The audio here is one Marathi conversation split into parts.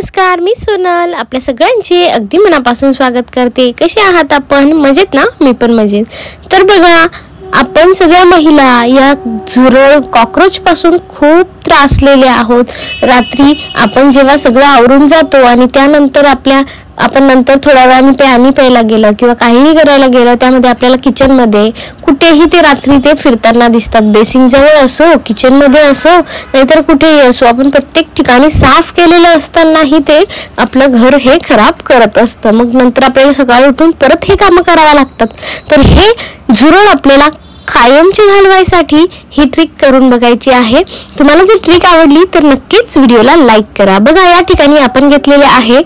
नमस्कार, मी सोनल आपल्या सगळ्यांचे अगदी मनापासून स्वागत करते। कसे आहात आपण? मजेत ना? मी पण मजेत। तर बघा, आपण सगळ्या महिला या झुरळ कॉकरोच पासून खूप त्रासलेल्या आहोत। रात्री आपण जेव्हा सगळं आवरून जातो आणि त्यानंतर आपण नंतर थोड्या वेळाने पाणी प्यायला गेलं किंवा काहीही करायला गेलं, त्यामध्ये आपल्याला किचन मध्ये कुठेही ते रात्री ते फिरताना दिसतात। बेसिंग जवळ असो, किचन मध्ये असो, नाहीतर कुठेही असो, आपण प्रत्येक ठिकाणी साफ केलेलं असतानाही ते आपलं घर हे खराब करत असतं। मग नंतर आपल्याला सकाळी उठून परत हे कामं करावं लागतात। तर हे झुरळ आपल्याला कायमची घालवायसाठी ही ट्रिक करून बघायची आहे। तुम्हाला जर ट्रिक आवडली तर नक्कीच व्हिडिओला लाईक करा। बघा, या ठिकाणी आपण घेतलेले आहे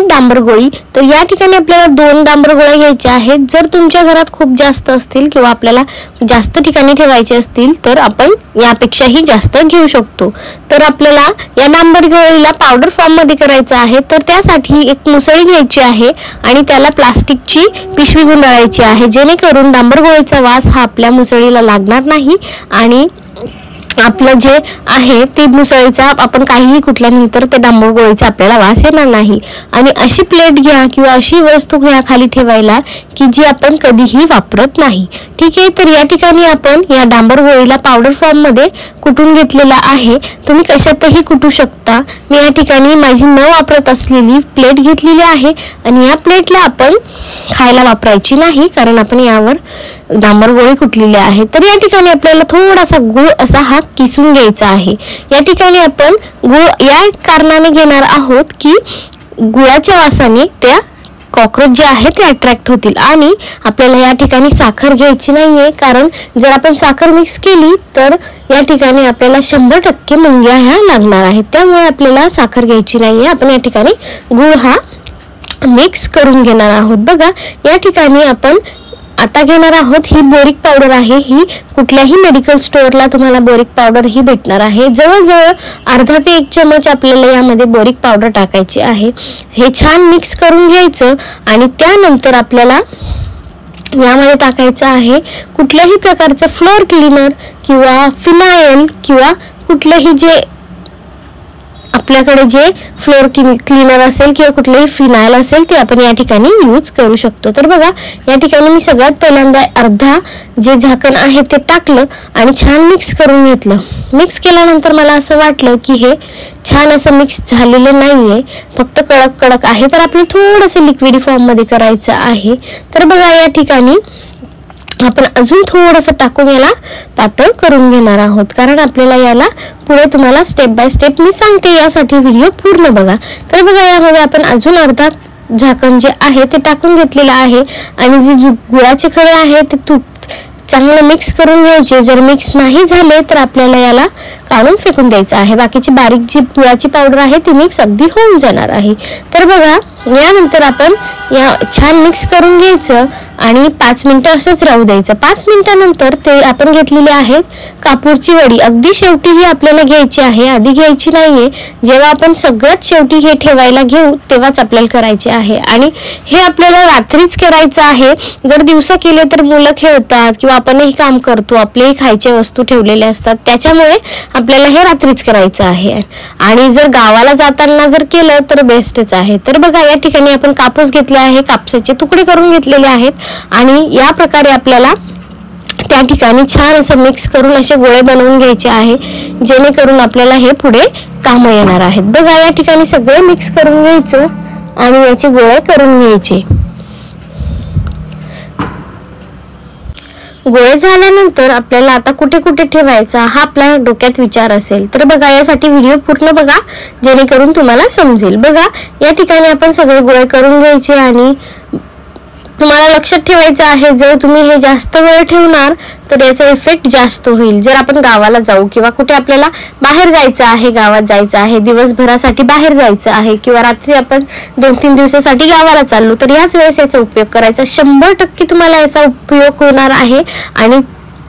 डांबर गोळी। तर या ठिकाणी आपल्याला 2 डांबर गोळ्या घ्यायच्या आहेत। जर तुमच्या घरात खूप जास्त असतील किंवा आपल्याला जास्त ठिकाणी ठेवायचे असतील तर आपण यापेक्षाही जास्त घेऊ शकतो। तर आपल्याला या डांबर गोळीला पावडर फॉर्म मध्ये करायचं आहे। तर त्यासाठी एक मुसळी घ्यायची आहे आणि त्याला प्लास्टिकची पिशवी गुंडाळायची आहे, जेणेकरून डांबर गोळीचा वास हा आपल्या मुसळीला लागणार नाही आणि आपलं जे आहे ते मुसळीचा आपण काहीही कुठल्यानंतर ते डांबर गोळीचा आपल्याला वास येणार नाही। आणि अशी प्लेट घ्या किंवा अशी वस्तू घ्या खाली ठेवायला की जी आपण कधीही वापरत नाही। ठीक आहे, तर या ठिकाणी आपण या डांबर गोळीला पावडर फॉर्म मध्ये कुटून घेतलेला आहे। तुम्ही कशातही कुटू शकता। मी या ठिकाणी माझी न वापरत असलेली प्लेट घेतलेली आहे आणि या प्लेटला आपण खायला वापरायची नाही, कारण आपण यावर डांबर गोळी कुटलेली आहे। तर या ठिकाणी आपल्याला थोडासा गुळ असा हा किसून घ्यायचा आहे। या ठिकाणी आपण गुळ या कारणाने घेणार आहोत की गुळाच्या वासाने त्या कॉकरोच जे आहे ते अट्रॅक्ट होतील। आणि आपल्याला या ठिकाणी साखर घ्यायची नाहीये, कारण जर आपण साखर मिक्स केली तर या ठिकाणी आपल्याला 100% मुंग्या ह्या लागणार आहेत। त्यामुळे आपल्याला साखर घ्यायची नाहीये। आपण या ठिकाणी गुळ हा मिक्स करून घेणार आहोत। बघा, या ठिकाणी आपण आता घेणार आहोत ही बोरिक पावडर आहे। ही कुठल्याही मेडिकल स्टोअरला तुम्हाला बोरिक पावडर ही भेटणार आहे। जवळजवळ अर्धा ते 1 चमच आपल्याला यामध्ये बोरिक पावडर टाकायची आहे। हे छान मिक्स करून घ्यायचं आणि त्यानंतर आपल्याला यामध्ये टाकायचं आहे कुठल्याही प्रकारचं फ्लोर क्लीनर किंवा फिनायल किंवा कुठलेही जे आपल्याकडे जे फ्लोर क्लीनर असेल किंवा कुठलेही फिनायल असेल ते आपण या ठिकाणी यूज करू शकतो। तर बघा, या ठिकाणी मी सगळ्यात पहिल्यांदा अर्धा जे झाकण आहे ते टाकलं आणि छान मिक्स करून घेतलं। मिक्स केल्यानंतर मला असं वाटलं की हे छान असं मिक्स झालेलं नाहीये, फक्त कडक कडक आहे। तर आपल्याला थोडंसं लिक्विड फॉर्म मध्ये करायचं आहे। तर बघा, या ठिकाणी आपण अजून थोडंसं टाकून याला पातळ करून घेणार आहोत, कारण आपल्याला याला पुढे तुम्हाला स्टेप बाय स्टेप मी सांगते, यासाठी व्हिडिओ पूर्ण बघा। तर बघा, यामध्ये आपण अजून अर्धा झाकण जे आहे ते टाकून घेतलेलं आहे आणि जे गुळाचे खडे आहे ते चांगलं मिक्स करून घ्यायचे। जर मिक्स नाही झाले तर आपल्याला याला काढून फेकून द्यायचं आहे। बाकीची बारीक जी गुळाची पावडर आहे ती मिक्स अगदी होऊन जाणार आहे। तर बघा, यानंतर आपण या छान मिक्स करून घ्यायचं आणि 5 मिनिटं असंच राहू द्यायचं। 5 मिनिटानंतर ते आपण घेतलेली आहे कापूरची वडी। अगदी शेवटी ही आपल्याला घ्यायची आहे, आधी घ्यायची नाहीये। जेव्हा आपण सगळ्यात शेवटी हे ठेवायला घेऊ तेव्हाच आपल्याला करायचे आहे आणि हे आपल्याला रात्रीच करायचं आहे। जर दिवसा केले तर मुलं खेळतात किंवा आपणही काम करतो, आपलेही खायच्या वस्तू ठेवलेल्या असतात, त्याच्यामुळे आपल्याला हे रात्रीच करायचं आहे। आणि जर गावाला जाताना जर केलं तर बेस्टच आहे। तर बघा, या ठिकाणी आपण कापूस घेतले आहे, कापसाचे तुकडे करून घेतलेले आहेत आणि या प्रकारे आपल्याला त्या ठिकाणी छान असं मिक्स करून असे गोळे बनवून घ्यायचे आहे, जेणेकरून आपल्याला हे पुढे काम येणार आहेत। बघा, या ठिकाणी सगळे मिक्स करून घ्यायचं आणि याचे गोळे करून घ्यायचे। गोळे झाल्यानंतर आपल्याला आता कुठे कुठे ठेवायचा हा आपल्या डोक्यात विचार असेल, तर बघा, यासाठी व्हिडिओ पूर्ण बघा, जेणेकरून तुम्हाला समजेल। बघा, या ठिकाणी आपण सगळे गोळे करून घ्यायचे आणि तुम्हाला लक्षात ठेवायचं आहे, जर तुम्ही हे जास्त वेळ ठेवणार तर याचा इफेक्ट जास्त होईल। जर आपण गावाला जाऊ किंवा कुठे आपल्याला बाहेर जायचं आहे, गावात जायचं आहे, दिवसभरासाठी बाहेर जायचं आहे किंवा रात्री आपण 2-3 दिवसासाठी गावाला चाललो, तर याच वेळेस याचा उपयोग करायचा। 100% तुम्हाला याचा उपयोग होणार आहे आणि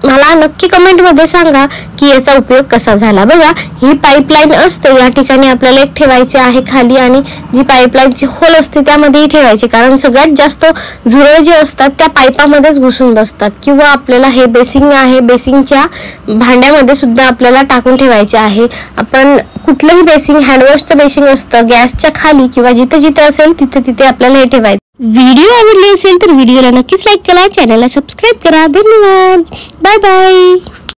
मला नक्की कमेंटमध्ये सांगा की याचा उपयोग कसा झाला. बघा, ही पाईपलाईन असते, या ठिकाणी आपल्याला एक ठेवायची आहे खाली आणि जी पाईपलाईनची होल असते त्यामध्येही ठेवायची, कारण सगळ्यात जास्त झुरळ जे असतात त्या पाईपामध्येच घुसून बसतात. किंवा आपल्याला हे बेसिंग आहे, बेसिंगच्या भांड्यामध्ये सुद्धा आपल्याला टाकून ठेवायचे आहे. आपण कुठलंही बेसिंग, हँडवॉशचं बेसिंग असतं, गॅसच्या खाली किंवा जिथे जिथे असेल तिथे तिथे आपल्याला हे ठेवायचं. व्हिडिओ आवडली असेल तर व्हिडिओला नक्कीच लाईक करा, चॅनलला सबस्क्राईब करा. धन्यवाद, बाय बाय.